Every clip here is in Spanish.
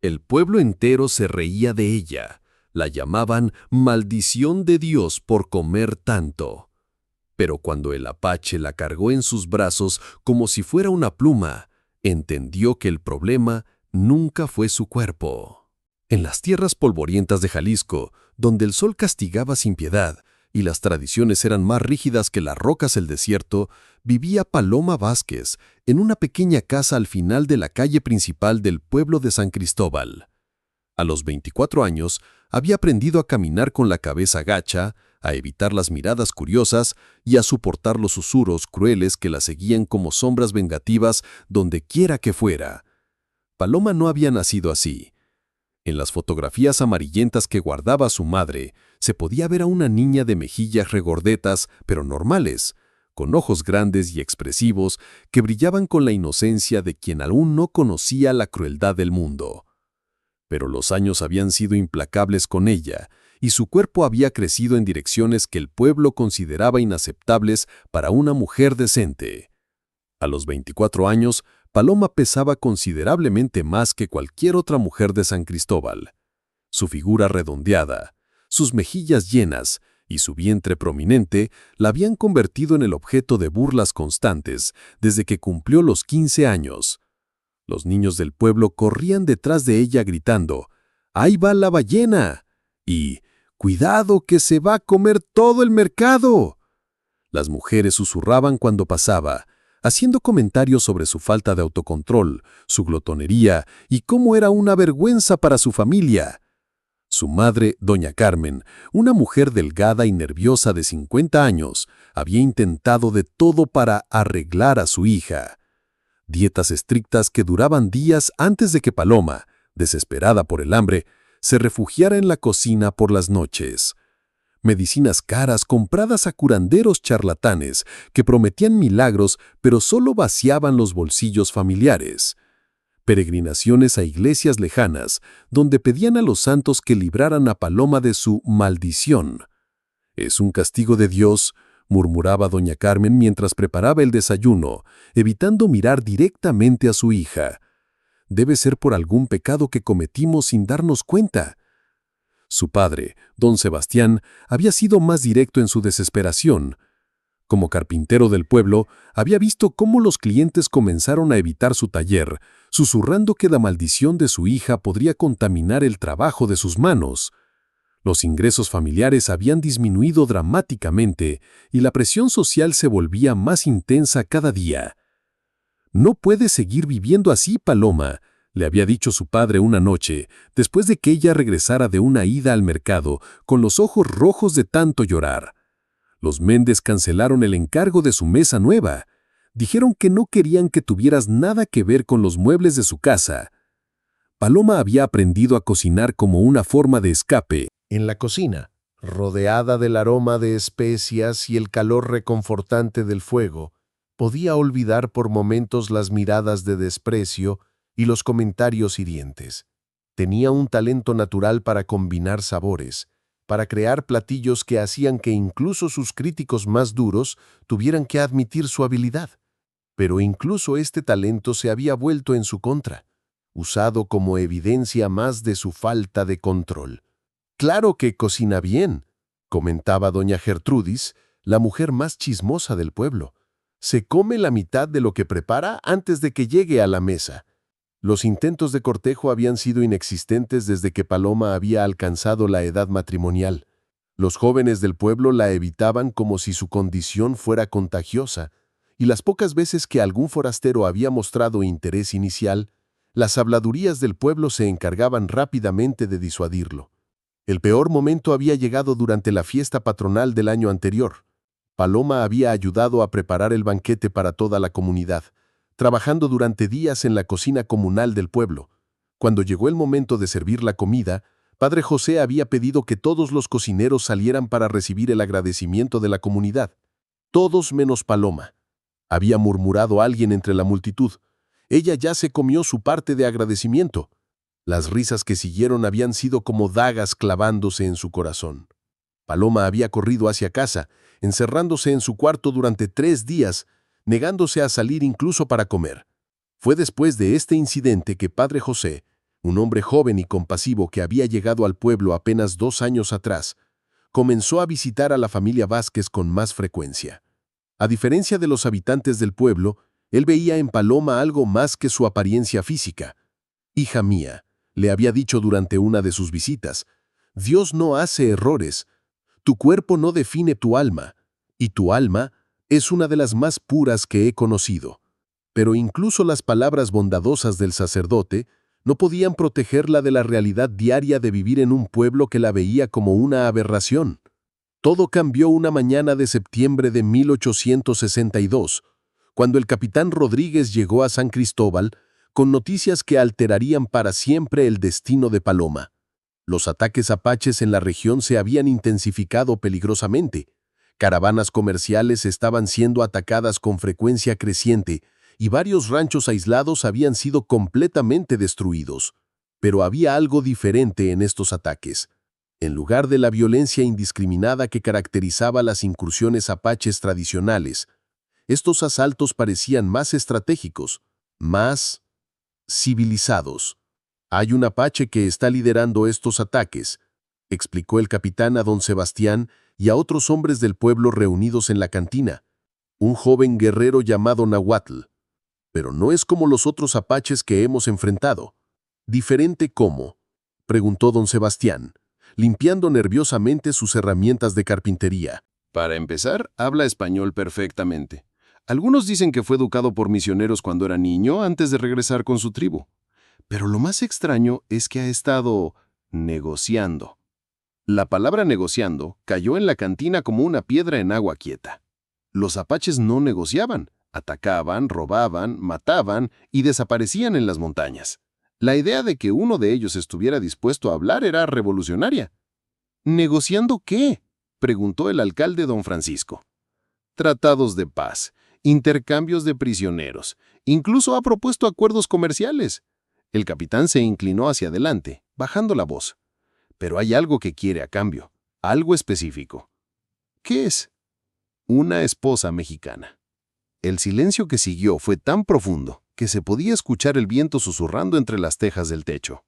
El pueblo entero se reía de ella. La llamaban maldición de Dios por comer tanto. Pero cuando el apache la cargó en sus brazos como si fuera una pluma, entendió que el problema nunca fue su cuerpo. En las tierras polvorientas de Jalisco, donde el sol castigaba sin piedad y las tradiciones eran más rígidas que las rocas del desierto, vivía Paloma Vázquez en una pequeña casa al final de la calle principal del pueblo de San Cristóbal. A los 24 años, había aprendido a caminar con la cabeza gacha, a evitar las miradas curiosas y a soportar los susurros crueles que la seguían como sombras vengativas donde quiera que fuera. Paloma no había nacido así. En las fotografías amarillentas que guardaba su madre, se podía ver a una niña de mejillas regordetas, pero normales, con ojos grandes y expresivos que brillaban con la inocencia de quien aún no conocía la crueldad del mundo. Pero los años habían sido implacables con ella, y su cuerpo había crecido en direcciones que el pueblo consideraba inaceptables para una mujer decente. A los 24 años, Paloma pesaba considerablemente más que cualquier otra mujer de San Cristóbal. Su figura redondeada, sus mejillas llenas y su vientre prominente la habían convertido en el objeto de burlas constantes desde que cumplió los 15 años. Los niños del pueblo corrían detrás de ella gritando, ¡ahí va la ballena! Y ¡cuidado que se va a comer todo el mercado! Las mujeres susurraban cuando pasaba, haciendo comentarios sobre su falta de autocontrol, su glotonería y cómo era una vergüenza para su familia. Su madre, doña Carmen, una mujer delgada y nerviosa de 50 años, había intentado de todo para arreglar a su hija. Dietas estrictas que duraban días antes de que Paloma, desesperada por el hambre, se refugiara en la cocina por las noches. Medicinas caras compradas a curanderos charlatanes que prometían milagros pero solo vaciaban los bolsillos familiares. Peregrinaciones a iglesias lejanas donde pedían a los santos que libraran a Paloma de su maldición. «Es un castigo de Dios», murmuraba doña Carmen mientras preparaba el desayuno, evitando mirar directamente a su hija. «Debe ser por algún pecado que cometimos sin darnos cuenta». Su padre, don Sebastián, había sido más directo en su desesperación. Como carpintero del pueblo, había visto cómo los clientes comenzaron a evitar su taller, susurrando que la maldición de su hija podría contaminar el trabajo de sus manos. Los ingresos familiares habían disminuido dramáticamente y la presión social se volvía más intensa cada día. «No puedes seguir viviendo así, Paloma», le había dicho su padre una noche, después de que ella regresara de una ida al mercado con los ojos rojos de tanto llorar. Los Méndez cancelaron el encargo de su mesa nueva. Dijeron que no querían que tuvieras nada que ver con los muebles de su casa. Paloma había aprendido a cocinar como una forma de escape. En la cocina, rodeada del aroma de especias y el calor reconfortante del fuego, podía olvidar por momentos las miradas de desprecio y los comentarios hirientes. Tenía un talento natural para combinar sabores, para crear platillos que hacían que incluso sus críticos más duros tuvieran que admitir su habilidad. Pero incluso este talento se había vuelto en su contra, usado como evidencia más de su falta de control. «Claro que cocina bien», comentaba doña Gertrudis, la mujer más chismosa del pueblo. «Se come la mitad de lo que prepara antes de que llegue a la mesa». Los intentos de cortejo habían sido inexistentes desde que Paloma había alcanzado la edad matrimonial. Los jóvenes del pueblo la evitaban como si su condición fuera contagiosa, y las pocas veces que algún forastero había mostrado interés inicial, las habladurías del pueblo se encargaban rápidamente de disuadirlo. El peor momento había llegado durante la fiesta patronal del año anterior. Paloma había ayudado a preparar el banquete para toda la comunidad, trabajando durante días en la cocina comunal del pueblo. Cuando llegó el momento de servir la comida, Padre José había pedido que todos los cocineros salieran para recibir el agradecimiento de la comunidad. Todos menos Paloma. Había murmurado alguien entre la multitud. Ella ya se comió su parte de agradecimiento. Las risas que siguieron habían sido como dagas clavándose en su corazón. Paloma había corrido hacia casa, encerrándose en su cuarto durante 3 días, negándose a salir incluso para comer. Fue después de este incidente que Padre José, Un hombre joven y compasivo que había llegado al pueblo apenas 2 años atrás, comenzó a visitar a la familia Vázquez con más frecuencia. A diferencia de los habitantes del pueblo, él veía en Paloma algo más que su apariencia física. «Hija mía», le había dicho durante una de sus visitas, «Dios no hace errores. Tu cuerpo no define tu alma, y tu alma es una de las más puras que he conocido». Pero incluso las palabras bondadosas del sacerdote no podían protegerla de la realidad diaria de vivir en un pueblo que la veía como una aberración. Todo cambió una mañana de septiembre de 1862, cuando el capitán Rodríguez llegó a San Cristóbal con noticias que alterarían para siempre el destino de Paloma. Los ataques apaches en la región se habían intensificado peligrosamente. Caravanas comerciales estaban siendo atacadas con frecuencia creciente y varios ranchos aislados habían sido completamente destruidos. Pero había algo diferente en estos ataques. En lugar de la violencia indiscriminada que caracterizaba las incursiones apaches tradicionales, estos asaltos parecían más estratégicos, más civilizados. «Hay un apache que está liderando estos ataques», explicó el capitán a don Sebastián y a otros hombres del pueblo reunidos en la cantina. «Un joven guerrero llamado Nahuatl. Pero no es como los otros apaches que hemos enfrentado». «¿Diferente cómo?», preguntó don Sebastián, limpiando nerviosamente sus herramientas de carpintería. Para empezar, habla español perfectamente. Algunos dicen que fue educado por misioneros cuando era niño antes de regresar con su tribu. Pero lo más extraño es que ha estado negociando. La palabra negociando cayó en la cantina como una piedra en agua quieta. Los apaches no negociaban, atacaban, robaban, mataban y desaparecían en las montañas. La idea de que uno de ellos estuviera dispuesto a hablar era revolucionaria. ¿Negociando qué?, preguntó el alcalde don Francisco. Tratados de paz, intercambios de prisioneros, incluso ha propuesto acuerdos comerciales. El capitán se inclinó hacia adelante, bajando la voz. Pero hay algo que quiere a cambio, algo específico. ¿Qué es? Una esposa mexicana. El silencio que siguió fue tan profundo que se podía escuchar el viento susurrando entre las tejas del techo.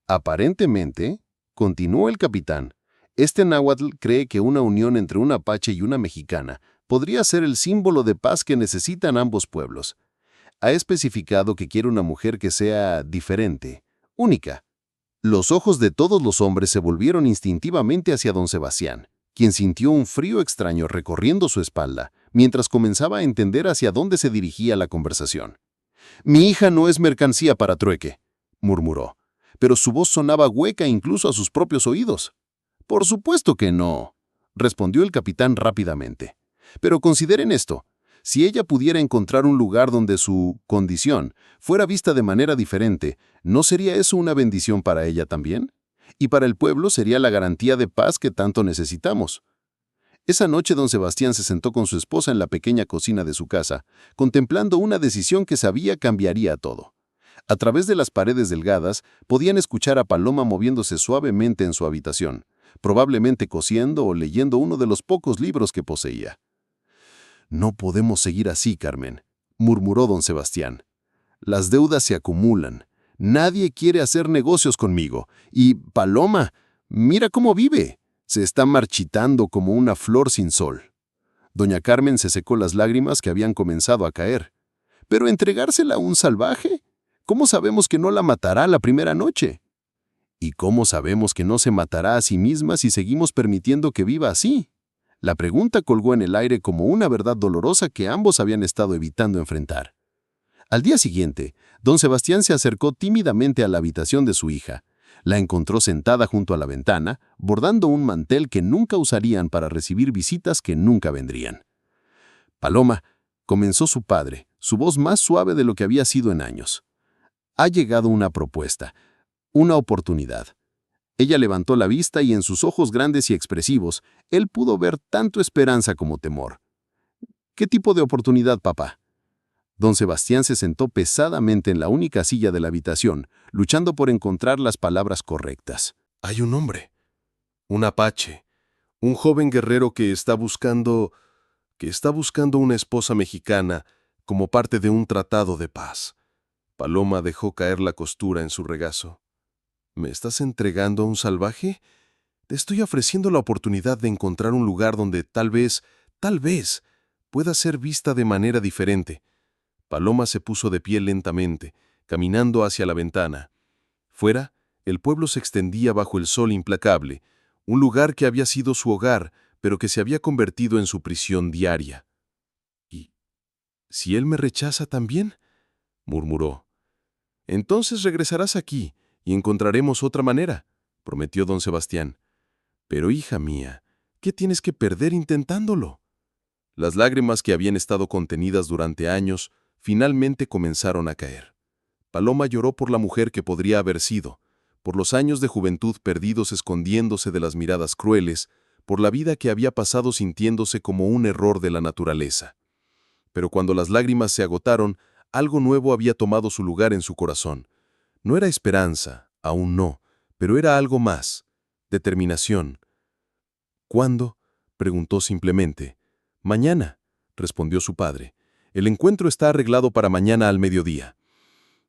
Aparentemente, continuó el capitán, este náhuatl cree que una unión entre un apache y una mexicana podría ser el símbolo de paz que necesitan ambos pueblos. Ha especificado que quiere una mujer que sea diferente, única. Los ojos de todos los hombres se volvieron instintivamente hacia don Sebastián, quien sintió un frío extraño recorriendo su espalda, mientras comenzaba a entender hacia dónde se dirigía la conversación. «Mi hija no es mercancía para trueque», murmuró, pero su voz sonaba hueca incluso a sus propios oídos. «Por supuesto que no», respondió el capitán rápidamente. «Pero consideren esto. Si ella pudiera encontrar un lugar donde su condición fuera vista de manera diferente, ¿no sería eso una bendición para ella también? Y para el pueblo sería la garantía de paz que tanto necesitamos». Esa noche don Sebastián se sentó con su esposa en la pequeña cocina de su casa, contemplando una decisión que sabía cambiaría todo. A través de las paredes delgadas podían escuchar a Paloma moviéndose suavemente en su habitación, probablemente cosiendo o leyendo uno de los pocos libros que poseía. «No podemos seguir así, Carmen», murmuró don Sebastián. «Las deudas se acumulan. Nadie quiere hacer negocios conmigo. Y, Paloma, mira cómo vive. Se está marchitando como una flor sin sol». Doña Carmen se secó las lágrimas que habían comenzado a caer. «¿Pero entregársela a un salvaje? ¿Cómo sabemos que no la matará la primera noche? ¿Y cómo sabemos que no se matará a sí misma si seguimos permitiendo que viva así?». La pregunta colgó en el aire como una verdad dolorosa que ambos habían estado evitando enfrentar. Al día siguiente, don Sebastián se acercó tímidamente a la habitación de su hija. La encontró sentada junto a la ventana, bordando un mantel que nunca usarían para recibir visitas que nunca vendrían. «Paloma», comenzó su padre, su voz más suave de lo que había sido en años. «Ha llegado una propuesta, una oportunidad». Ella levantó la vista y en sus ojos grandes y expresivos, él pudo ver tanto esperanza como temor. «¿Qué tipo de oportunidad, papá?». Don Sebastián se sentó pesadamente en la única silla de la habitación, luchando por encontrar las palabras correctas. «Hay un hombre, un apache, un joven guerrero que está buscando una esposa mexicana como parte de un tratado de paz. Paloma dejó caer la costura en su regazo. ¿Me estás entregando a un salvaje? Te estoy ofreciendo la oportunidad de encontrar un lugar donde tal vez, pueda ser vista de manera diferente. Paloma se puso de pie lentamente, caminando hacia la ventana. Fuera, el pueblo se extendía bajo el sol implacable, un lugar que había sido su hogar, pero que se había convertido en su prisión diaria. ¿Y si él me rechaza también?, murmuró. Entonces regresarás aquí y encontraremos otra manera, prometió don Sebastián. Pero, hija mía, ¿qué tienes que perder intentándolo? Las lágrimas que habían estado contenidas durante años finalmente comenzaron a caer. Paloma lloró por la mujer que podría haber sido, por los años de juventud perdidos escondiéndose de las miradas crueles, por la vida que había pasado sintiéndose como un error de la naturaleza. Pero cuando las lágrimas se agotaron, algo nuevo había tomado su lugar en su corazón. No era esperanza, aún no, pero era algo más: determinación. ¿Cuándo?, preguntó simplemente. Mañana, respondió su padre. El encuentro está arreglado para mañana al mediodía.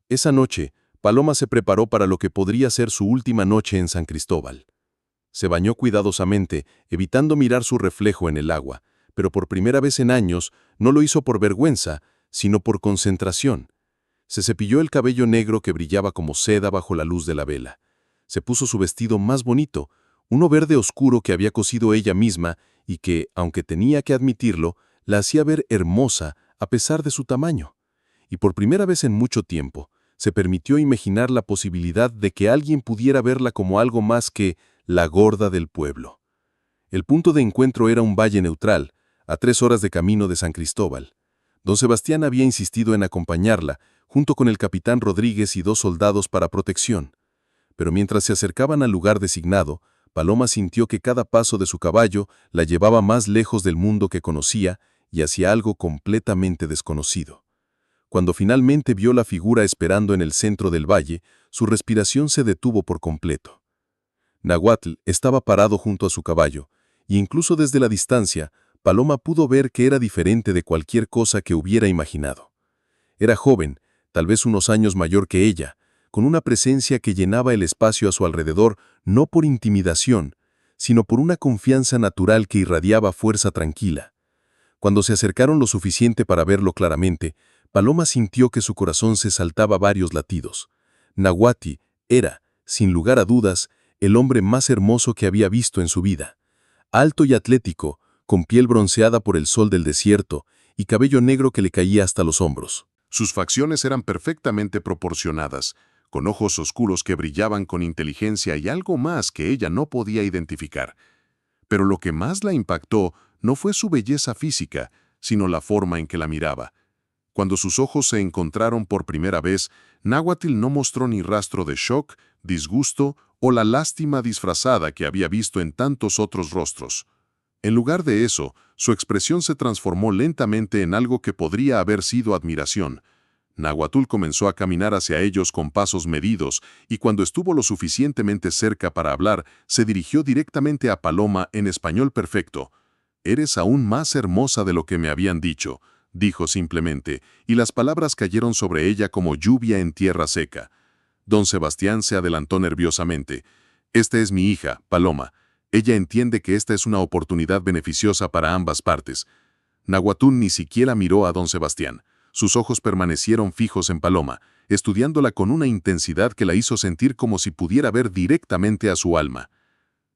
Esa noche, Paloma se preparó para lo que podría ser su última noche en San Cristóbal. Se bañó cuidadosamente, evitando mirar su reflejo en el agua, pero por primera vez en años no lo hizo por vergüenza, sino por concentración. Se cepilló el cabello negro que brillaba como seda bajo la luz de la vela. Se puso su vestido más bonito, uno verde oscuro que había cosido ella misma y que, aunque tenía que admitirlo, la hacía ver hermosa a pesar de su tamaño. Y por primera vez en mucho tiempo, se permitió imaginar la posibilidad de que alguien pudiera verla como algo más que la gorda del pueblo. El punto de encuentro era un valle neutral, a 3 horas de camino de San Cristóbal. Don Sebastián había insistido en acompañarla, junto con el capitán Rodríguez y 2 soldados para protección. Pero mientras se acercaban al lugar designado, Paloma sintió que cada paso de su caballo la llevaba más lejos del mundo que conocía y hacia algo completamente desconocido. Cuando finalmente vio la figura esperando en el centro del valle, su respiración se detuvo por completo. Nahuatl estaba parado junto a su caballo, y incluso desde la distancia, Paloma pudo ver que era diferente de cualquier cosa que hubiera imaginado. Era joven, tal vez unos años mayor que ella, con una presencia que llenaba el espacio a su alrededor no por intimidación, sino por una confianza natural que irradiaba fuerza tranquila. Cuando se acercaron lo suficiente para verlo claramente, Paloma sintió que su corazón se saltaba varios latidos. Nahuatl era, sin lugar a dudas, el hombre más hermoso que había visto en su vida. Alto y atlético, con piel bronceada por el sol del desierto y cabello negro que le caía hasta los hombros. Sus facciones eran perfectamente proporcionadas, con ojos oscuros que brillaban con inteligencia y algo más que ella no podía identificar. Pero lo que más la impactó no fue su belleza física, sino la forma en que la miraba. Cuando sus ojos se encontraron por primera vez, Nahuatl no mostró ni rastro de shock, disgusto o la lástima disfrazada que había visto en tantos otros rostros. En lugar de eso, su expresión se transformó lentamente en algo que podría haber sido admiración. Nahuatl comenzó a caminar hacia ellos con pasos medidos, y cuando estuvo lo suficientemente cerca para hablar, se dirigió directamente a Paloma en español perfecto. «Eres aún más hermosa de lo que me habían dicho», dijo simplemente, y las palabras cayeron sobre ella como lluvia en tierra seca. Don Sebastián se adelantó nerviosamente. «Esta es mi hija, Paloma. Ella entiende que esta es una oportunidad beneficiosa para ambas partes». Nahuatl ni siquiera miró a don Sebastián. Sus ojos permanecieron fijos en Paloma, estudiándola con una intensidad que la hizo sentir como si pudiera ver directamente a su alma.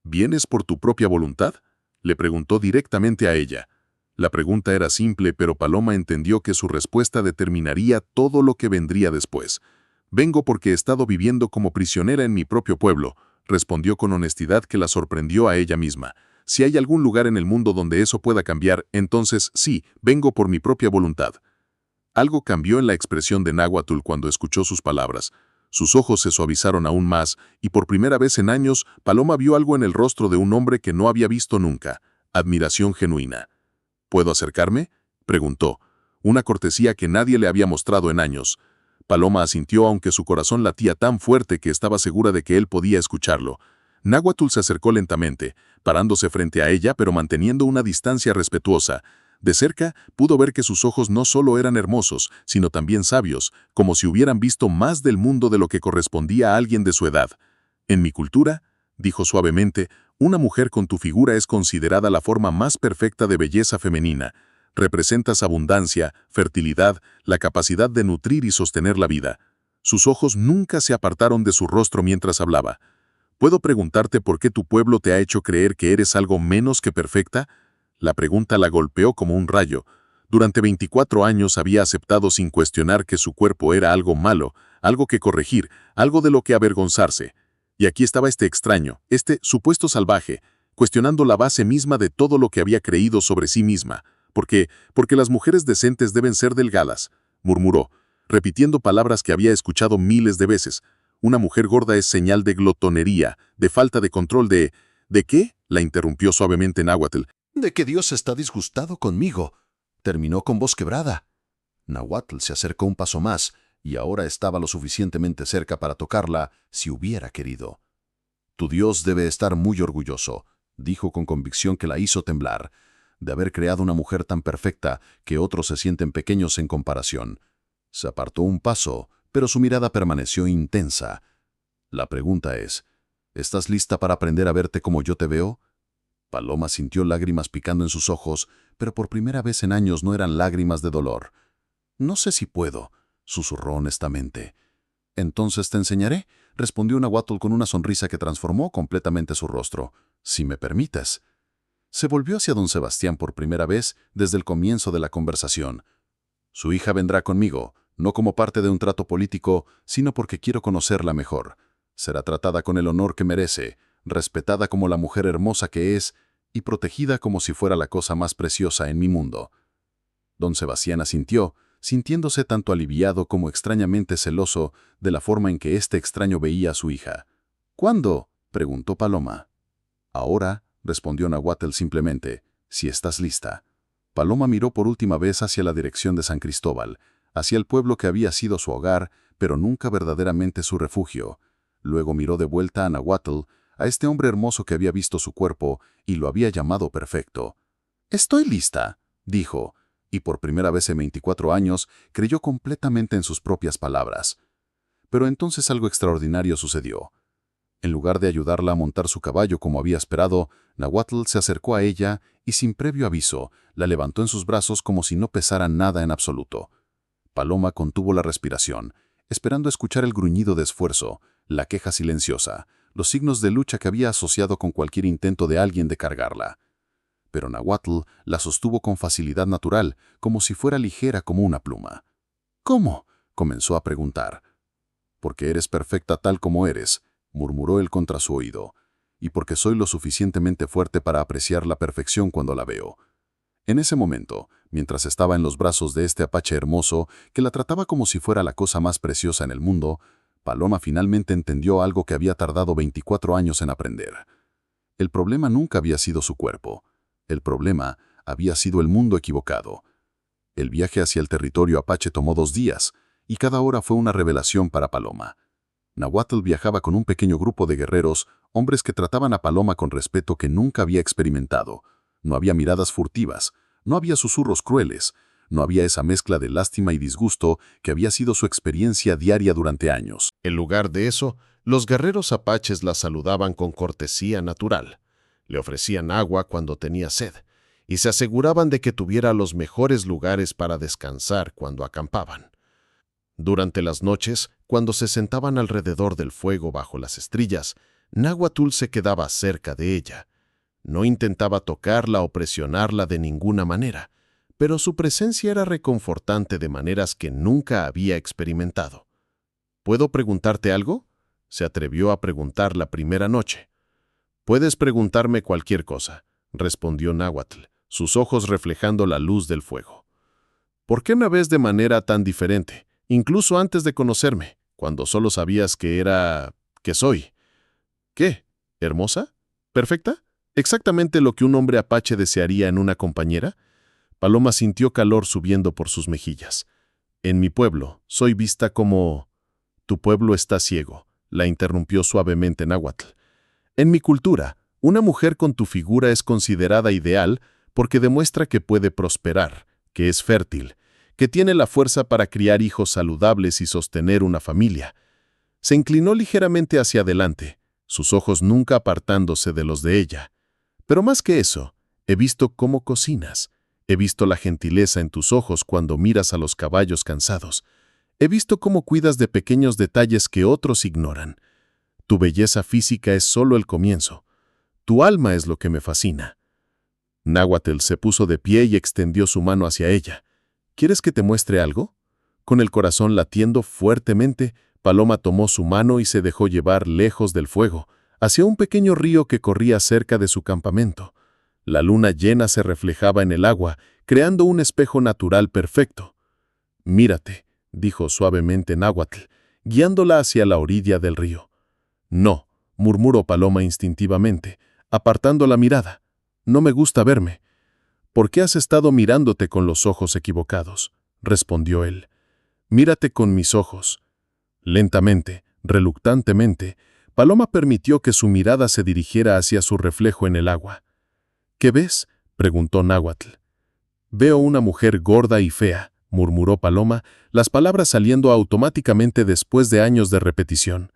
«¿Vienes por tu propia voluntad?», le preguntó directamente a ella. La pregunta era simple, pero Paloma entendió que su respuesta determinaría todo lo que vendría después. «Vengo porque he estado viviendo como prisionera en mi propio pueblo», respondió con honestidad que la sorprendió a ella misma. «Si hay algún lugar en el mundo donde eso pueda cambiar, entonces sí, vengo por mi propia voluntad». Algo cambió en la expresión de Nahuatl cuando escuchó sus palabras. Sus ojos se suavizaron aún más, y por primera vez en años, Paloma vio algo en el rostro de un hombre que no había visto nunca: admiración genuina. «¿Puedo acercarme?», preguntó, una cortesía que nadie le había mostrado en años. Paloma asintió, aunque su corazón latía tan fuerte que estaba segura de que él podía escucharlo. Nahuatl se acercó lentamente, parándose frente a ella pero manteniendo una distancia respetuosa. De cerca, pudo ver que sus ojos no solo eran hermosos, sino también sabios, como si hubieran visto más del mundo de lo que correspondía a alguien de su edad. En mi cultura, dijo suavemente, una mujer con tu figura es considerada la forma más perfecta de belleza femenina. Representas abundancia, fertilidad, la capacidad de nutrir y sostener la vida. Sus ojos nunca se apartaron de su rostro mientras hablaba. ¿Puedo preguntarte por qué tu pueblo te ha hecho creer que eres algo menos que perfecta? La pregunta la golpeó como un rayo. Durante 24 años había aceptado sin cuestionar que su cuerpo era algo malo, algo que corregir, algo de lo que avergonzarse. Y aquí estaba este extraño, este supuesto salvaje, cuestionando la base misma de todo lo que había creído sobre sí misma. Porque las mujeres decentes deben ser delgadas, murmuró, repitiendo palabras que había escuchado miles de veces. Una mujer gorda es señal de glotonería, de falta de control ¿De qué? La interrumpió suavemente Nahuatl. De que Dios está disgustado conmigo. Terminó con voz quebrada. Nahuatl se acercó un paso más y ahora estaba lo suficientemente cerca para tocarla si hubiera querido. Tu Dios debe estar muy orgulloso, dijo con convicción que la hizo temblar, de haber creado una mujer tan perfecta que otros se sienten pequeños en comparación. Se apartó un paso, pero su mirada permaneció intensa. La pregunta es, ¿estás lista para aprender a verte como yo te veo? Paloma sintió lágrimas picando en sus ojos, pero por primera vez en años no eran lágrimas de dolor. No sé si puedo, susurró honestamente. Entonces te enseñaré, respondió Nahuatl con una sonrisa que transformó completamente su rostro. Si me permites. Se volvió hacia don Sebastián por primera vez desde el comienzo de la conversación. Su hija vendrá conmigo, no como parte de un trato político, sino porque quiero conocerla mejor. Será tratada con el honor que merece, respetada como la mujer hermosa que es y protegida como si fuera la cosa más preciosa en mi mundo. Don Sebastián asintió, sintiéndose tanto aliviado como extrañamente celoso de la forma en que este extraño veía a su hija. ¿Cuándo? Preguntó Paloma. Ahora, respondió Nahuatl simplemente, si estás lista. Paloma miró por última vez hacia la dirección de San Cristóbal, hacia el pueblo que había sido su hogar, pero nunca verdaderamente su refugio. Luego miró de vuelta a Nahuatl, a este hombre hermoso que había visto su cuerpo y lo había llamado perfecto. «Estoy lista», dijo, y por primera vez en 24 años creyó completamente en sus propias palabras. Pero entonces algo extraordinario sucedió. En lugar de ayudarla a montar su caballo como había esperado, Nahuatl se acercó a ella y sin previo aviso, la levantó en sus brazos como si no pesara nada en absoluto. Paloma contuvo la respiración, esperando escuchar el gruñido de esfuerzo, la queja silenciosa, los signos de lucha que había asociado con cualquier intento de alguien de cargarla. Pero Nahuatl la sostuvo con facilidad natural, como si fuera ligera como una pluma. «¿Cómo?», comenzó a preguntar. «Porque eres perfecta tal como eres», murmuró él contra su oído, «y porque soy lo suficientemente fuerte para apreciar la perfección cuando la veo». En ese momento, mientras estaba en los brazos de este apache hermoso, que la trataba como si fuera la cosa más preciosa en el mundo, Paloma finalmente entendió algo que había tardado 24 años en aprender. El problema nunca había sido su cuerpo. El problema había sido el mundo equivocado. El viaje hacia el territorio apache tomó 2 días, y cada hora fue una revelación para Paloma. Nahuatl viajaba con un pequeño grupo de guerreros, hombres que trataban a Paloma con respeto que nunca había experimentado. No había miradas furtivas, no había susurros crueles, no había esa mezcla de lástima y disgusto que había sido su experiencia diaria durante años. En lugar de eso, los guerreros apaches la saludaban con cortesía natural. Le ofrecían agua cuando tenía sed, y se aseguraban de que tuviera los mejores lugares para descansar cuando acampaban. Durante las noches, cuando se sentaban alrededor del fuego bajo las estrellas, Nahuatl se quedaba cerca de ella. No intentaba tocarla o presionarla de ninguna manera, pero su presencia era reconfortante de maneras que nunca había experimentado. ¿Puedo preguntarte algo?, se atrevió a preguntar la primera noche. «Puedes preguntarme cualquier cosa», respondió Nahuatl, sus ojos reflejando la luz del fuego. «¿Por qué me ves de manera tan diferente, incluso antes de conocerme, cuando solo sabías que soy? ¿Qué? ¿Hermosa? ¿Perfecta? ¿Exactamente lo que un hombre apache desearía en una compañera?» Paloma sintió calor subiendo por sus mejillas. «En mi pueblo, soy vista como...» «Tu pueblo está ciego», la interrumpió suavemente Nahuatl. «En mi cultura, una mujer con tu figura es considerada ideal porque demuestra que puede prosperar, que es fértil, que tiene la fuerza para criar hijos saludables y sostener una familia. Se inclinó ligeramente hacia adelante, sus ojos nunca apartándose de los de ella. Pero más que eso, he visto cómo cocinas. He visto la gentileza en tus ojos cuando miras a los caballos cansados. He visto cómo cuidas de pequeños detalles que otros ignoran. Tu belleza física es solo el comienzo. Tu alma es lo que me fascina. Náhuatl se puso de pie y extendió su mano hacia ella. ¿Quieres que te muestre algo? Con el corazón latiendo fuertemente, Paloma tomó su mano y se dejó llevar lejos del fuego, hacia un pequeño río que corría cerca de su campamento. La luna llena se reflejaba en el agua, creando un espejo natural perfecto. «Mírate», dijo suavemente Náhuatl, guiándola hacia la orilla del río. «No», murmuró Paloma instintivamente, apartando la mirada. «No me gusta verme». «¿Por qué has estado mirándote con los ojos equivocados?», respondió él. «Mírate con mis ojos». Lentamente, reluctantemente, Paloma permitió que su mirada se dirigiera hacia su reflejo en el agua. «¿Qué ves?», preguntó Náhuatl. «Veo una mujer gorda y fea», murmuró Paloma, las palabras saliendo automáticamente después de años de repetición.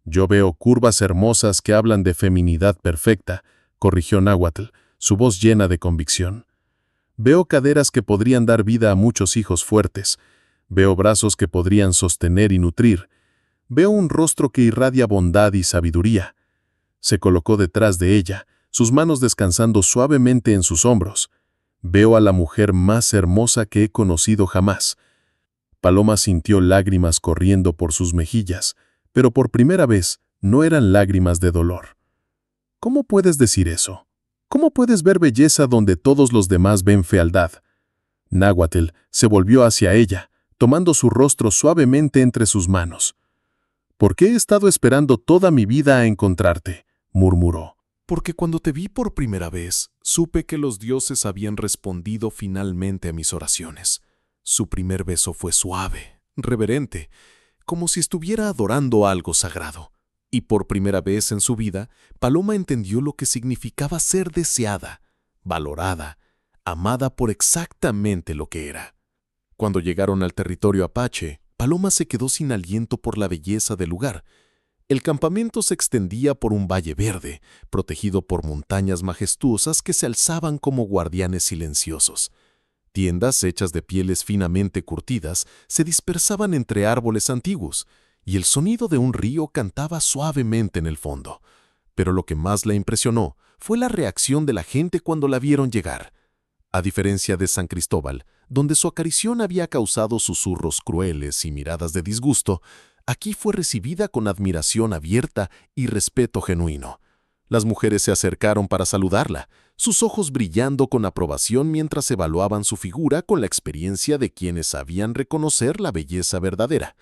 «Yo veo curvas hermosas que hablan de feminidad perfecta», corrigió Náhuatl, su voz llena de convicción. «Veo caderas que podrían dar vida a muchos hijos fuertes. Veo brazos que podrían sostener y nutrir. Veo un rostro que irradia bondad y sabiduría». Se colocó detrás de ella, sus manos descansando suavemente en sus hombros. «Veo a la mujer más hermosa que he conocido jamás». Paloma sintió lágrimas corriendo por sus mejillas, pero por primera vez no eran lágrimas de dolor. «¿Cómo puedes decir eso? ¿Cómo puedes ver belleza donde todos los demás ven fealdad?». Náhuatl se volvió hacia ella, tomando su rostro suavemente entre sus manos. «¿Por qué he estado esperando toda mi vida a encontrarte?», murmuró. «Porque cuando te vi por primera vez, supe que los dioses habían respondido finalmente a mis oraciones. Su primer beso fue suave, reverente, como si estuviera adorando algo sagrado. Y por primera vez en su vida, Paloma entendió lo que significaba ser deseada, valorada, amada por exactamente lo que era». Cuando llegaron al territorio apache, Paloma se quedó sin aliento por la belleza del lugar. El campamento se extendía por un valle verde, protegido por montañas majestuosas que se alzaban como guardianes silenciosos. Tiendas hechas de pieles finamente curtidas se dispersaban entre árboles antiguos, y el sonido de un río cantaba suavemente en el fondo. Pero lo que más la impresionó fue la reacción de la gente cuando la vieron llegar. A diferencia de San Cristóbal, donde su acarición había causado susurros crueles y miradas de disgusto, aquí fue recibida con admiración abierta y respeto genuino. Las mujeres se acercaron para saludarla, sus ojos brillando con aprobación mientras evaluaban su figura con la experiencia de quienes sabían reconocer la belleza verdadera.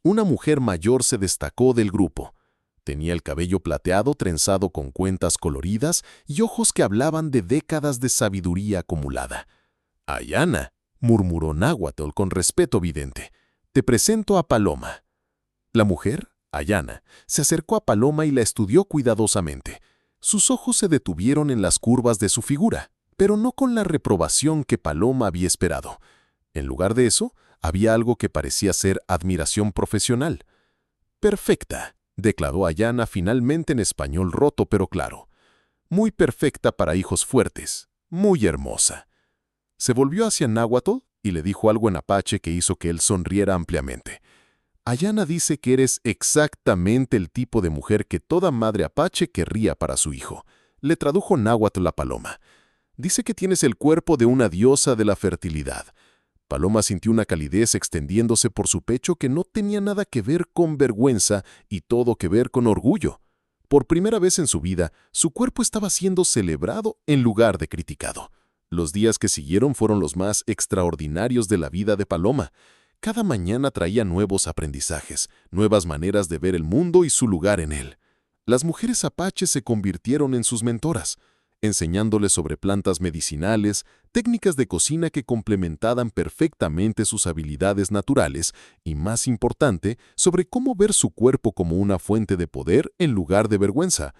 Una mujer mayor se destacó del grupo. Tenía el cabello plateado trenzado con cuentas coloridas y ojos que hablaban de décadas de sabiduría acumulada. «Ayana», murmuró Náhuatl con respeto evidente, «te presento a Paloma». La mujer, Ayana, se acercó a Paloma y la estudió cuidadosamente. Sus ojos se detuvieron en las curvas de su figura, pero no con la reprobación que Paloma había esperado. En lugar de eso, había algo que parecía ser admiración profesional. «Perfecta», declaró Ayana finalmente en español roto pero claro. «Muy perfecta para hijos fuertes, muy hermosa». Se volvió hacia Náhuatl y le dijo algo en apache que hizo que él sonriera ampliamente. «Ayana dice que eres exactamente el tipo de mujer que toda madre apache querría para su hijo», le tradujo Náhuatl a Paloma. «Dice que tienes el cuerpo de una diosa de la fertilidad». Paloma sintió una calidez extendiéndose por su pecho que no tenía nada que ver con vergüenza y todo que ver con orgullo. Por primera vez en su vida, su cuerpo estaba siendo celebrado en lugar de criticado. Los días que siguieron fueron los más extraordinarios de la vida de Paloma. Cada mañana traía nuevos aprendizajes, nuevas maneras de ver el mundo y su lugar en él. Las mujeres apaches se convirtieron en sus mentoras, enseñándoles sobre plantas medicinales, técnicas de cocina que complementaban perfectamente sus habilidades naturales y, más importante, sobre cómo ver su cuerpo como una fuente de poder en lugar de vergüenza.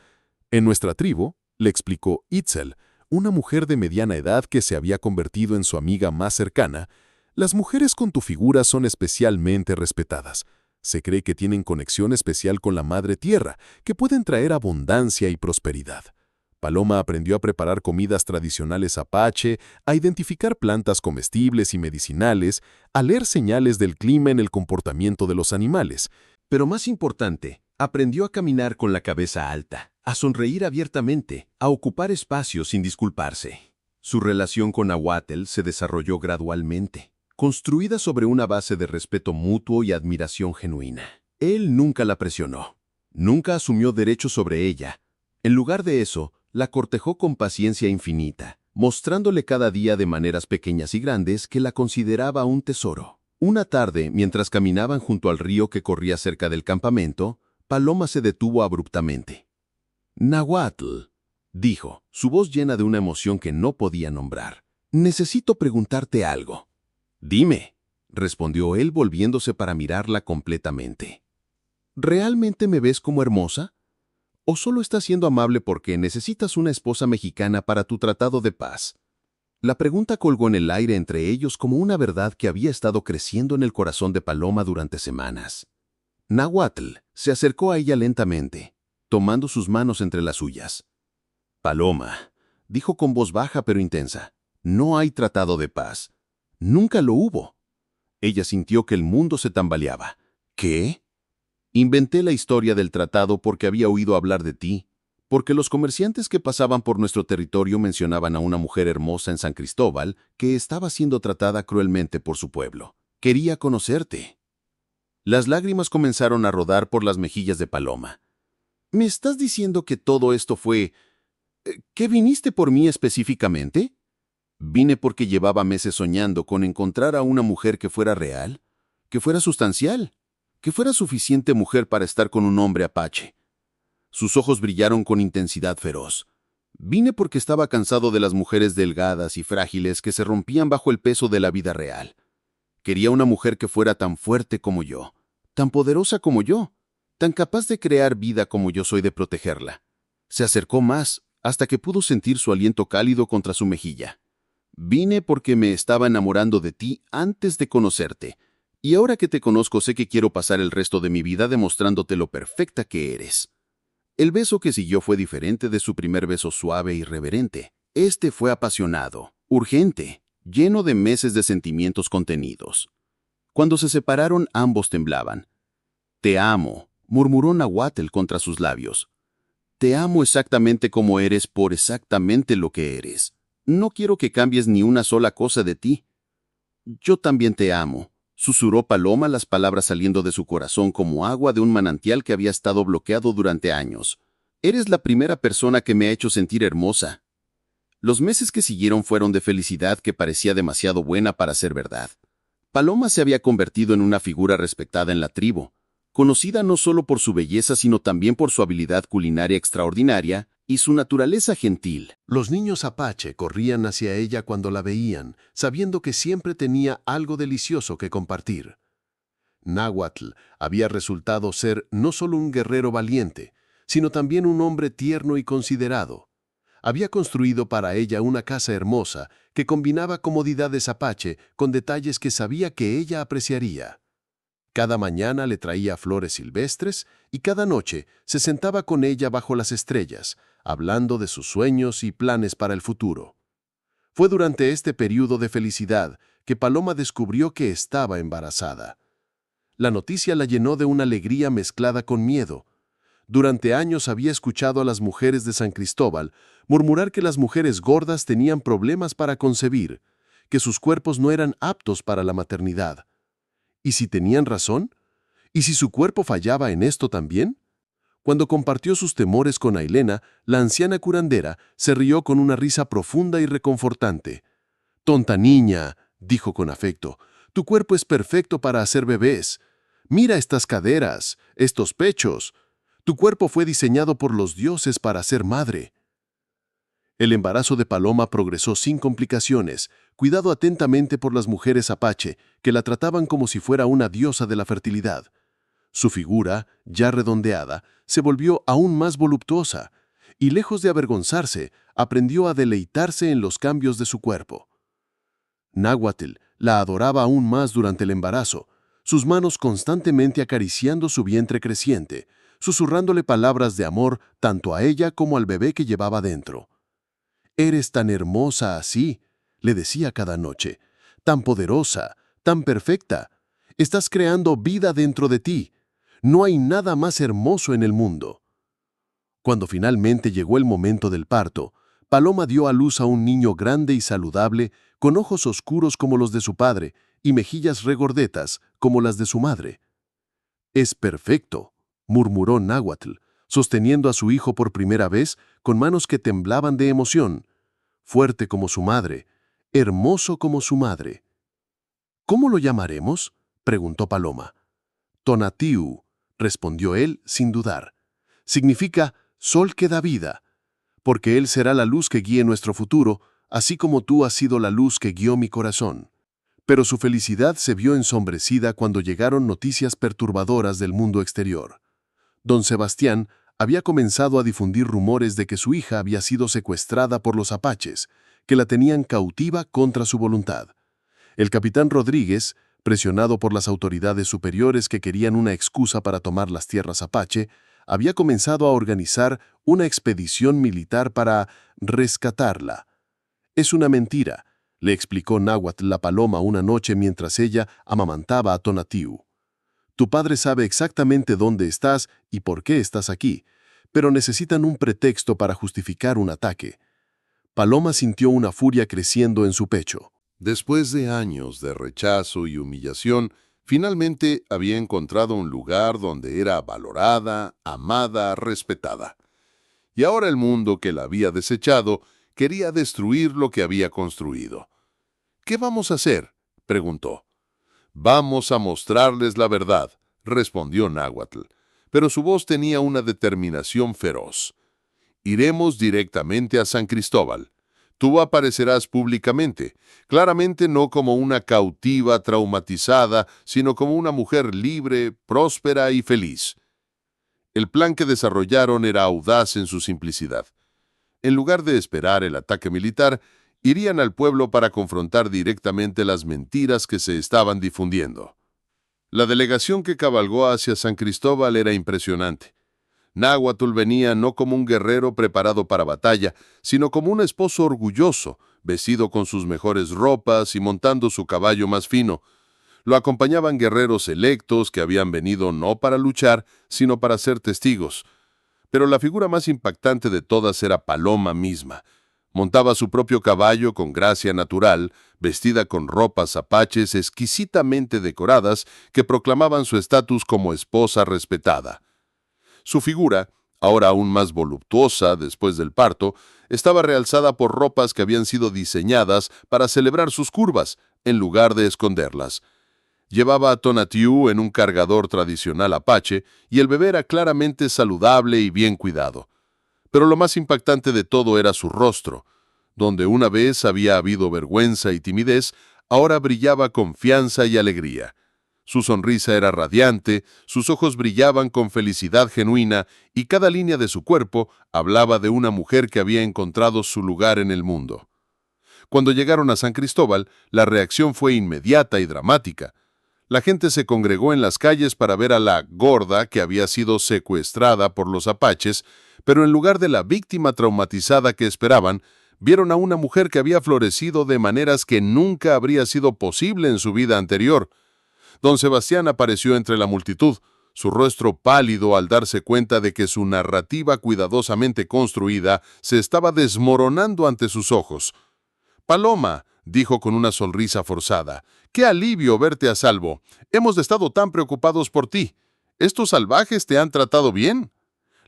En nuestra tribu, le explicó Itzel, una mujer de mediana edad que se había convertido en su amiga más cercana, las mujeres con tu figura son especialmente respetadas. Se cree que tienen conexión especial con la Madre Tierra, que pueden traer abundancia y prosperidad. Paloma aprendió a preparar comidas tradicionales apache, a identificar plantas comestibles y medicinales, a leer señales del clima en el comportamiento de los animales. Pero más importante, aprendió a caminar con la cabeza alta, a sonreír abiertamente, a ocupar espacios sin disculparse. Su relación con Nahuatl se desarrolló gradualmente, construida sobre una base de respeto mutuo y admiración genuina. Él nunca la presionó, nunca asumió derechos sobre ella. En lugar de eso, la cortejó con paciencia infinita, mostrándole cada día de maneras pequeñas y grandes que la consideraba un tesoro. Una tarde, mientras caminaban junto al río que corría cerca del campamento, Paloma se detuvo abruptamente. «Nahuatl», dijo, su voz llena de una emoción que no podía nombrar. «Necesito preguntarte algo». «Dime», respondió él volviéndose para mirarla completamente. «¿Realmente me ves como hermosa? ¿O solo estás siendo amable porque necesitas una esposa mexicana para tu tratado de paz?» La pregunta colgó en el aire entre ellos como una verdad que había estado creciendo en el corazón de Paloma durante semanas. Nahuatl se acercó a ella lentamente, tomando sus manos entre las suyas. «Paloma», dijo con voz baja pero intensa, «no hay tratado de paz. Nunca lo hubo». Ella sintió que el mundo se tambaleaba. «¿Qué?» «Inventé la historia del tratado porque había oído hablar de ti, porque los comerciantes que pasaban por nuestro territorio mencionaban a una mujer hermosa en San Cristóbal que estaba siendo tratada cruelmente por su pueblo. Quería conocerte». Las lágrimas comenzaron a rodar por las mejillas de Paloma. «¿Me estás diciendo que todo esto fue... ¿que viniste por mí específicamente?» «Vine porque llevaba meses soñando con encontrar a una mujer que fuera real, que fuera sustancial, que fuera suficiente mujer para estar con un hombre apache». Sus ojos brillaron con intensidad feroz. «Vine porque estaba cansado de las mujeres delgadas y frágiles que se rompían bajo el peso de la vida real. Quería una mujer que fuera tan fuerte como yo, tan poderosa como yo, tan capaz de crear vida como yo soy de protegerla». Se acercó más, hasta que pudo sentir su aliento cálido contra su mejilla. «Vine porque me estaba enamorando de ti antes de conocerte, y ahora que te conozco sé que quiero pasar el resto de mi vida demostrándote lo perfecta que eres». El beso que siguió fue diferente de su primer beso suave y reverente. Este fue apasionado, urgente, lleno de meses de sentimientos contenidos. Cuando se separaron, ambos temblaban. «Te amo», murmuró Nahuatl contra sus labios. «Te amo exactamente como eres por exactamente lo que eres. No quiero que cambies ni una sola cosa de ti». «Yo también te amo», susurró Paloma, las palabras saliendo de su corazón como agua de un manantial que había estado bloqueado durante años. «Eres la primera persona que me ha hecho sentir hermosa». Los meses que siguieron fueron de felicidad que parecía demasiado buena para ser verdad. Paloma se había convertido en una figura respetada en la tribu, conocida no solo por su belleza sino también por su habilidad culinaria extraordinaria y su naturaleza gentil. Los niños apache corrían hacia ella cuando la veían, sabiendo que siempre tenía algo delicioso que compartir. Nahuatl había resultado ser no solo un guerrero valiente, sino también un hombre tierno y considerado. Había construido para ella una casa hermosa que combinaba comodidades apache con detalles que sabía que ella apreciaría. Cada mañana le traía flores silvestres y cada noche se sentaba con ella bajo las estrellas, hablando de sus sueños y planes para el futuro. Fue durante este periodo de felicidad que Paloma descubrió que estaba embarazada. La noticia la llenó de una alegría mezclada con miedo. Durante años había escuchado a las mujeres de San Cristóbal murmurar que las mujeres gordas tenían problemas para concebir, que sus cuerpos no eran aptos para la maternidad. ¿Y si tenían razón? ¿Y si su cuerpo fallaba en esto también? Cuando compartió sus temores con Ailena, la anciana curandera se rió con una risa profunda y reconfortante. «Tonta niña», dijo con afecto, «tu cuerpo es perfecto para hacer bebés. Mira estas caderas, estos pechos. Tu cuerpo fue diseñado por los dioses para ser madre». El embarazo de Paloma progresó sin complicaciones, cuidado atentamente por las mujeres apache, que la trataban como si fuera una diosa de la fertilidad. Su figura, ya redondeada, se volvió aún más voluptuosa, y lejos de avergonzarse, aprendió a deleitarse en los cambios de su cuerpo. Náhuatl la adoraba aún más durante el embarazo, sus manos constantemente acariciando su vientre creciente, susurrándole palabras de amor tanto a ella como al bebé que llevaba dentro. «Eres tan hermosa así», le decía cada noche, «tan poderosa, tan perfecta. Estás creando vida dentro de ti. No hay nada más hermoso en el mundo». Cuando finalmente llegó el momento del parto, Paloma dio a luz a un niño grande y saludable, con ojos oscuros como los de su padre y mejillas regordetas como las de su madre. «Es perfecto», murmuró Náhuatl, sosteniendo a su hijo por primera vez con manos que temblaban de emoción. «Fuerte como su madre, hermoso como su madre». «¿Cómo lo llamaremos?», preguntó Paloma. «Tonatiuh», respondió él sin dudar. «Significa sol que da vida, porque él será la luz que guíe nuestro futuro, así como tú has sido la luz que guió mi corazón». Pero su felicidad se vio ensombrecida cuando llegaron noticias perturbadoras del mundo exterior. Don Sebastián había comenzado a difundir rumores de que su hija había sido secuestrada por los apaches, que la tenían cautiva contra su voluntad. El capitán Rodríguez, presionado por las autoridades superiores que querían una excusa para tomar las tierras apache, había comenzado a organizar una expedición militar para rescatarla. «Es una mentira», le explicó Náhuatl la Paloma una noche mientras ella amamantaba a Tonatiuh. «Tu padre sabe exactamente dónde estás y por qué estás aquí, pero necesitan un pretexto para justificar un ataque». Paloma sintió una furia creciendo en su pecho. Después de años de rechazo y humillación, finalmente había encontrado un lugar donde era valorada, amada, respetada. Y ahora el mundo que la había desechado quería destruir lo que había construido. «¿Qué vamos a hacer?», preguntó. «Vamos a mostrarles la verdad», respondió Náhuatl, pero su voz tenía una determinación feroz. «Iremos directamente a San Cristóbal. Tú aparecerás públicamente, claramente no como una cautiva traumatizada, sino como una mujer libre, próspera y feliz». El plan que desarrollaron era audaz en su simplicidad. En lugar de esperar el ataque militar, irían al pueblo para confrontar directamente las mentiras que se estaban difundiendo. La delegación que cabalgó hacia San Cristóbal era impresionante. Náhuatl venía no como un guerrero preparado para batalla, sino como un esposo orgulloso, vestido con sus mejores ropas y montando su caballo más fino. Lo acompañaban guerreros electos que habían venido no para luchar, sino para ser testigos. Pero la figura más impactante de todas era Paloma misma. Montaba su propio caballo con gracia natural, vestida con ropas apaches exquisitamente decoradas que proclamaban su estatus como esposa respetada. Su figura, ahora aún más voluptuosa después del parto, estaba realzada por ropas que habían sido diseñadas para celebrar sus curvas, en lugar de esconderlas. Llevaba a Tonatiuh en un cargador tradicional apache y el bebé era claramente saludable y bien cuidado. Pero lo más impactante de todo era su rostro. Donde una vez había habido vergüenza y timidez, ahora brillaba confianza y alegría. Su sonrisa era radiante, sus ojos brillaban con felicidad genuina y cada línea de su cuerpo hablaba de una mujer que había encontrado su lugar en el mundo. Cuando llegaron a San Cristóbal, la reacción fue inmediata y dramática. La gente se congregó en las calles para ver a la gorda que había sido secuestrada por los apaches, pero en lugar de la víctima traumatizada que esperaban, vieron a una mujer que había florecido de maneras que nunca habría sido posible en su vida anterior. Don Sebastián apareció entre la multitud, su rostro pálido al darse cuenta de que su narrativa cuidadosamente construida se estaba desmoronando ante sus ojos. «Paloma», dijo con una sonrisa forzada, «qué alivio verte a salvo. Hemos estado tan preocupados por ti. ¿Estos salvajes te han tratado bien?».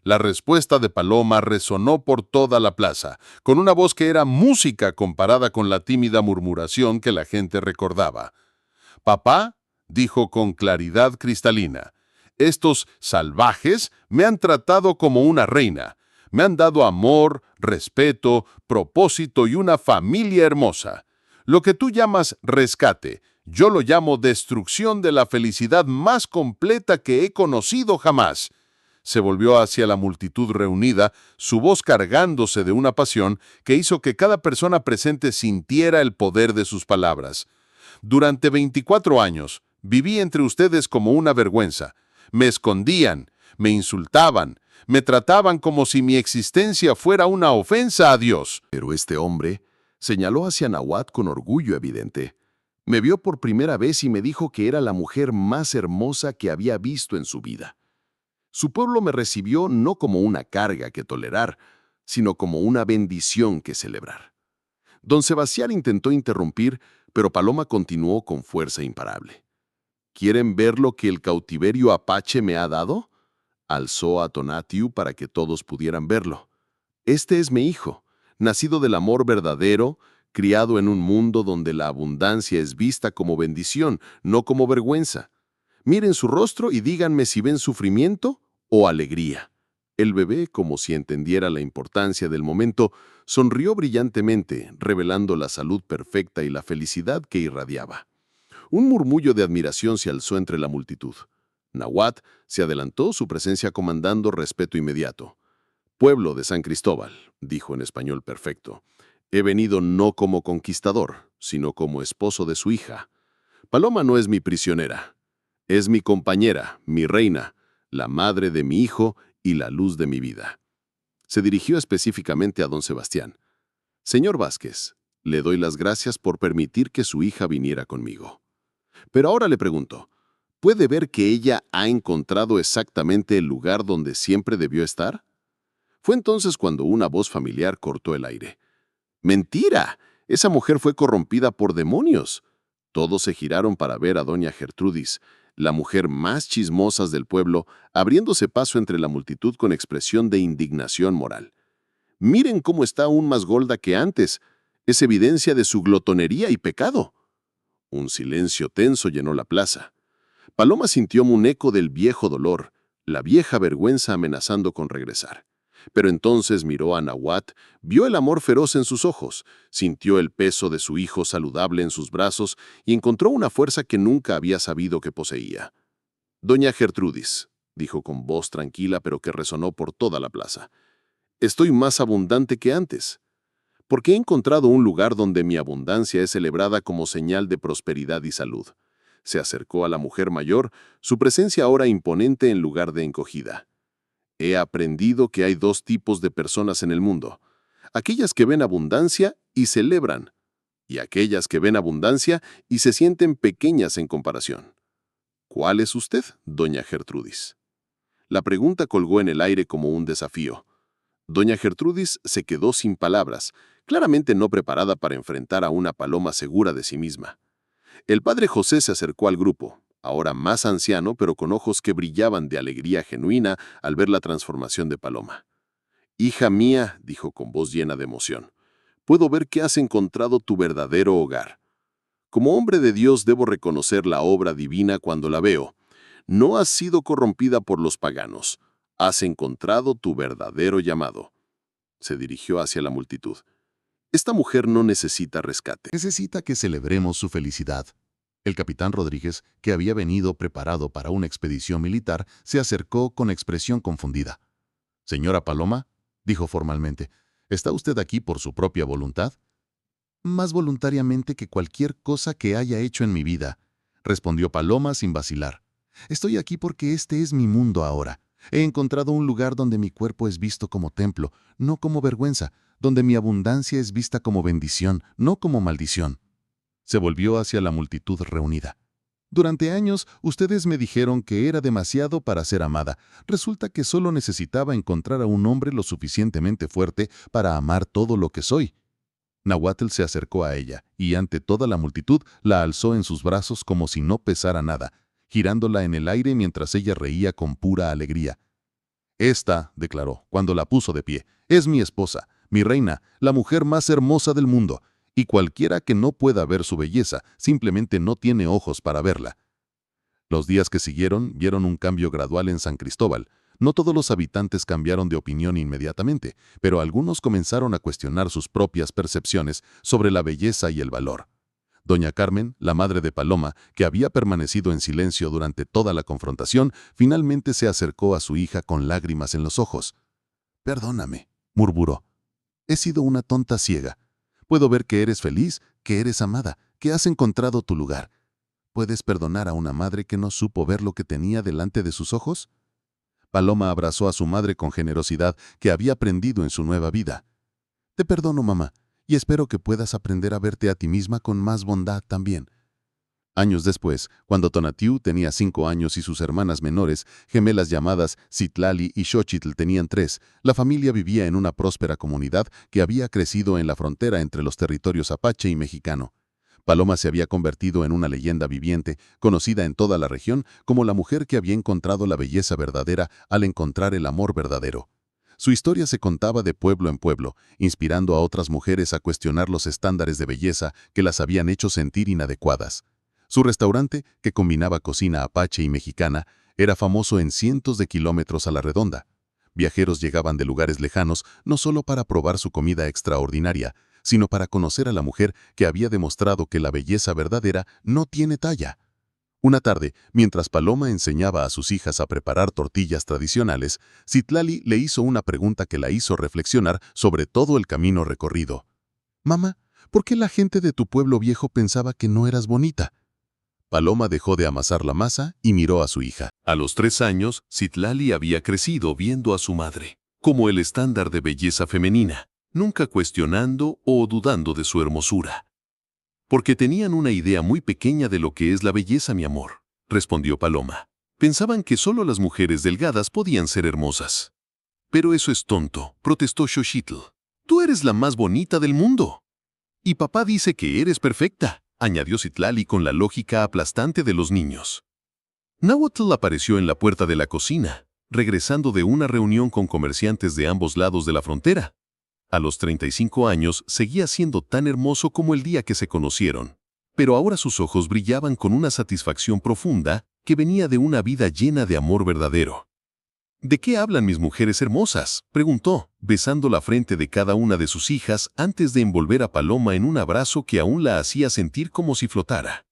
La respuesta de Paloma resonó por toda la plaza, con una voz que era música comparada con la tímida murmuración que la gente recordaba. «Papá», dijo con claridad cristalina, «estos salvajes me han tratado como una reina. Me han dado amor, respeto, propósito y una familia hermosa. Lo que tú llamas rescate, yo lo llamo destrucción de la felicidad más completa que he conocido jamás. Se volvió hacia la multitud reunida, su voz cargándose de una pasión que hizo que cada persona presente sintiera el poder de sus palabras. Durante 24 años, viví entre ustedes como una vergüenza. Me escondían, me insultaban, me trataban como si mi existencia fuera una ofensa a Dios. Pero este hombre señaló hacia Nahuatl con orgullo evidente. Me vio por primera vez y me dijo que era la mujer más hermosa que había visto en su vida. Su pueblo me recibió no como una carga que tolerar, sino como una bendición que celebrar. Don Sebastián intentó interrumpir, pero Paloma continuó con fuerza imparable. ¿Quieren ver lo que el cautiverio apache me ha dado? Alzó a Tonatiuh para que todos pudieran verlo. Este es mi hijo, nacido del amor verdadero, criado en un mundo donde la abundancia es vista como bendición, no como vergüenza. Miren su rostro y díganme si ven sufrimiento o alegría. El bebé, como si entendiera la importancia del momento, sonrió brillantemente, revelando la salud perfecta y la felicidad que irradiaba. Un murmullo de admiración se alzó entre la multitud. Nahuatl se adelantó, su presencia comandando respeto inmediato. «Pueblo de San Cristóbal», dijo en español perfecto, «he venido no como conquistador, sino como esposo de su hija. Paloma no es mi prisionera. Es mi compañera, mi reina, la madre de mi hijo y la luz de mi vida». Se dirigió específicamente a don Sebastián. «Señor Vázquez, le doy las gracias por permitir que su hija viniera conmigo. Pero ahora le pregunto, ¿puede ver que ella ha encontrado exactamente el lugar donde siempre debió estar?» Fue entonces cuando una voz familiar cortó el aire. «¡Mentira! Esa mujer fue corrompida por demonios». Todos se giraron para ver a doña Gertrudis, la mujer más chismosa del pueblo, abriéndose paso entre la multitud con expresión de indignación moral. «Miren cómo está aún más gorda que antes. Es evidencia de su glotonería y pecado». Un silencio tenso llenó la plaza. Paloma sintió un eco del viejo dolor, la vieja vergüenza amenazando con regresar. Pero entonces miró a Nahuatl, vio el amor feroz en sus ojos, sintió el peso de su hijo saludable en sus brazos y encontró una fuerza que nunca había sabido que poseía. «Doña Gertrudis», dijo con voz tranquila pero que resonó por toda la plaza, «estoy más abundante que antes, porque he encontrado un lugar donde mi abundancia es celebrada como señal de prosperidad y salud». Se acercó a la mujer mayor, su presencia ahora imponente en lugar de encogida. «He aprendido que hay dos tipos de personas en el mundo, aquellas que ven abundancia y celebran, y aquellas que ven abundancia y se sienten pequeñas en comparación. ¿Cuál es usted, doña Gertrudis?». La pregunta colgó en el aire como un desafío. Doña Gertrudis se quedó sin palabras, claramente no preparada para enfrentar a una Paloma segura de sí misma. El padre José se acercó al grupo, ahora más anciano, pero con ojos que brillaban de alegría genuina al ver la transformación de Paloma. «Hija mía», dijo con voz llena de emoción, «puedo ver que has encontrado tu verdadero hogar. Como hombre de Dios debo reconocer la obra divina cuando la veo. No has sido corrompida por los paganos. Has encontrado tu verdadero llamado». Se dirigió hacia la multitud. «Esta mujer no necesita rescate. Necesita que celebremos su felicidad». El capitán Rodríguez, que había venido preparado para una expedición militar, se acercó con expresión confundida. «Señora Paloma», dijo formalmente, «¿está usted aquí por su propia voluntad?» «Más voluntariamente que cualquier cosa que haya hecho en mi vida», respondió Paloma sin vacilar. «Estoy aquí porque este es mi mundo ahora. He encontrado un lugar donde mi cuerpo es visto como templo, no como vergüenza, donde mi abundancia es vista como bendición, no como maldición». Se volvió hacia la multitud reunida. «Durante años, ustedes me dijeron que era demasiado para ser amada. Resulta que solo necesitaba encontrar a un hombre lo suficientemente fuerte para amar todo lo que soy». Nahuatl se acercó a ella y ante toda la multitud la alzó en sus brazos como si no pesara nada, girándola en el aire mientras ella reía con pura alegría. «Esta», declaró, cuando la puso de pie, «es mi esposa, mi reina, la mujer más hermosa del mundo. Y cualquiera que no pueda ver su belleza simplemente no tiene ojos para verla». Los días que siguieron vieron un cambio gradual en San Cristóbal. No todos los habitantes cambiaron de opinión inmediatamente, pero algunos comenzaron a cuestionar sus propias percepciones sobre la belleza y el valor. Doña Carmen, la madre de Paloma, que había permanecido en silencio durante toda la confrontación, finalmente se acercó a su hija con lágrimas en los ojos. «Perdóname», murmuró. «He sido una tonta ciega. Puedo ver que eres feliz, que eres amada, que has encontrado tu lugar. ¿Puedes perdonar a una madre que no supo ver lo que tenía delante de sus ojos?» Paloma abrazó a su madre con generosidad que había aprendido en su nueva vida. «Te perdono, mamá, y espero que puedas aprender a verte a ti misma con más bondad también». Años después, cuando Tonatiuh tenía 5 años y sus hermanas menores, gemelas llamadas Citlali y Xochitl, tenían 3, la familia vivía en una próspera comunidad que había crecido en la frontera entre los territorios apache y mexicano. Paloma se había convertido en una leyenda viviente, conocida en toda la región como la mujer que había encontrado la belleza verdadera al encontrar el amor verdadero. Su historia se contaba de pueblo en pueblo, inspirando a otras mujeres a cuestionar los estándares de belleza que las habían hecho sentir inadecuadas. Su restaurante, que combinaba cocina apache y mexicana, era famoso en cientos de kilómetros a la redonda. Viajeros llegaban de lugares lejanos no solo para probar su comida extraordinaria, sino para conocer a la mujer que había demostrado que la belleza verdadera no tiene talla. Una tarde, mientras Paloma enseñaba a sus hijas a preparar tortillas tradicionales, Citlali le hizo una pregunta que la hizo reflexionar sobre todo el camino recorrido. «Mamá, ¿por qué la gente de tu pueblo viejo pensaba que no eras bonita?» Paloma dejó de amasar la masa y miró a su hija. A los 3 años, Citlali había crecido viendo a su madre como el estándar de belleza femenina, nunca cuestionando o dudando de su hermosura. «Porque tenían una idea muy pequeña de lo que es la belleza, mi amor», respondió Paloma. «Pensaban que solo las mujeres delgadas podían ser hermosas». «Pero eso es tonto», protestó Xochitl. «Tú eres la más bonita del mundo. Y papá dice que eres perfecta», añadió Citlali con la lógica aplastante de los niños. Nahuatl apareció en la puerta de la cocina, regresando de una reunión con comerciantes de ambos lados de la frontera. A los 35 años seguía siendo tan hermoso como el día que se conocieron, pero ahora sus ojos brillaban con una satisfacción profunda que venía de una vida llena de amor verdadero. «¿De qué hablan mis mujeres hermosas?», preguntó, besando la frente de cada una de sus hijas antes de envolver a Paloma en un abrazo que aún la hacía sentir como si flotara.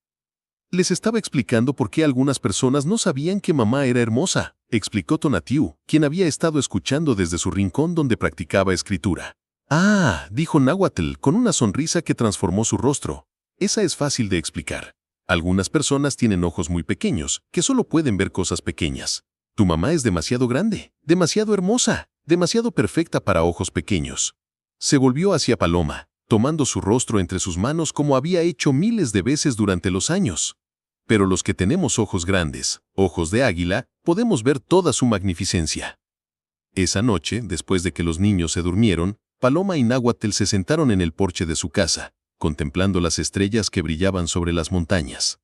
«Les estaba explicando por qué algunas personas no sabían que mamá era hermosa», explicó Tonatiuh, quien había estado escuchando desde su rincón donde practicaba escritura. «Ah», dijo Nahuatl con una sonrisa que transformó su rostro. «Esa es fácil de explicar. Algunas personas tienen ojos muy pequeños, que solo pueden ver cosas pequeñas. Tu mamá es demasiado grande, demasiado hermosa, demasiado perfecta para ojos pequeños». Se volvió hacia Paloma, tomando su rostro entre sus manos como había hecho miles de veces durante los años. «Pero los que tenemos ojos grandes, ojos de águila, podemos ver toda su magnificencia». Esa noche, después de que los niños se durmieron, Paloma y Nahuatl se sentaron en el porche de su casa, contemplando las estrellas que brillaban sobre las montañas.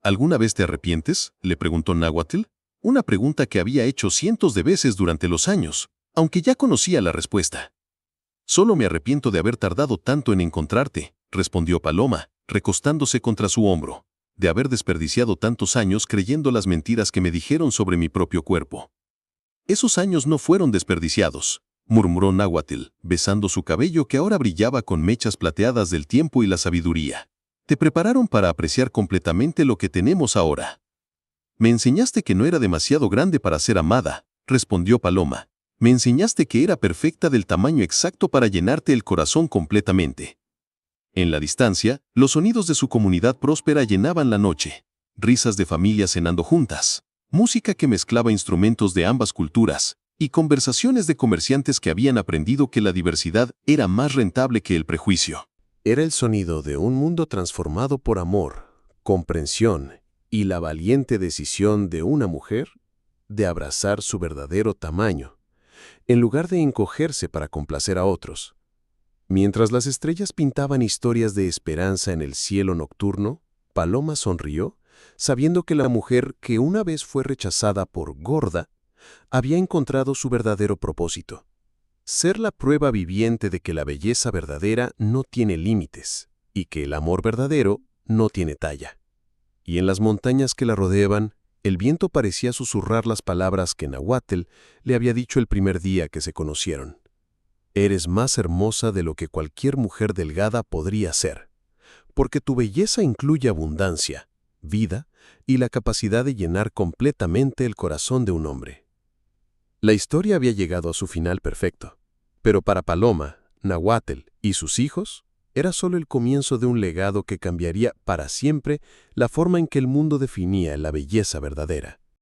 «¿Alguna vez te arrepientes?», le preguntó Nahuatl. Una pregunta que había hecho cientos de veces durante los años, aunque ya conocía la respuesta. «Solo me arrepiento de haber tardado tanto en encontrarte», respondió Paloma, recostándose contra su hombro, «de haber desperdiciado tantos años creyendo las mentiras que me dijeron sobre mi propio cuerpo». «Esos años no fueron desperdiciados», murmuró Nahuatl, besando su cabello que ahora brillaba con mechas plateadas del tiempo y la sabiduría. «Te prepararon para apreciar completamente lo que tenemos ahora». «Me enseñaste que no era demasiado grande para ser amada», respondió Paloma. «Me enseñaste que era perfecta del tamaño exacto para llenarte el corazón completamente». En la distancia, los sonidos de su comunidad próspera llenaban la noche. Risas de familias cenando juntas, música que mezclaba instrumentos de ambas culturas, y conversaciones de comerciantes que habían aprendido que la diversidad era más rentable que el prejuicio. Era el sonido de un mundo transformado por amor, comprensión y la valiente decisión de una mujer de abrazar su verdadero tamaño, en lugar de encogerse para complacer a otros. Mientras las estrellas pintaban historias de esperanza en el cielo nocturno, Paloma sonrió, sabiendo que la mujer que una vez fue rechazada por gorda, había encontrado su verdadero propósito: ser la prueba viviente de que la belleza verdadera no tiene límites y que el amor verdadero no tiene talla. Y en las montañas que la rodeaban, el viento parecía susurrar las palabras que Nahuatl le había dicho el primer día que se conocieron. «Eres más hermosa de lo que cualquier mujer delgada podría ser, porque tu belleza incluye abundancia, vida y la capacidad de llenar completamente el corazón de un hombre. La historia había llegado a su final perfecto, pero para Paloma, Nahuatl y sus hijos, era solo el comienzo de un legado que cambiaría para siempre la forma en que el mundo definía la belleza verdadera.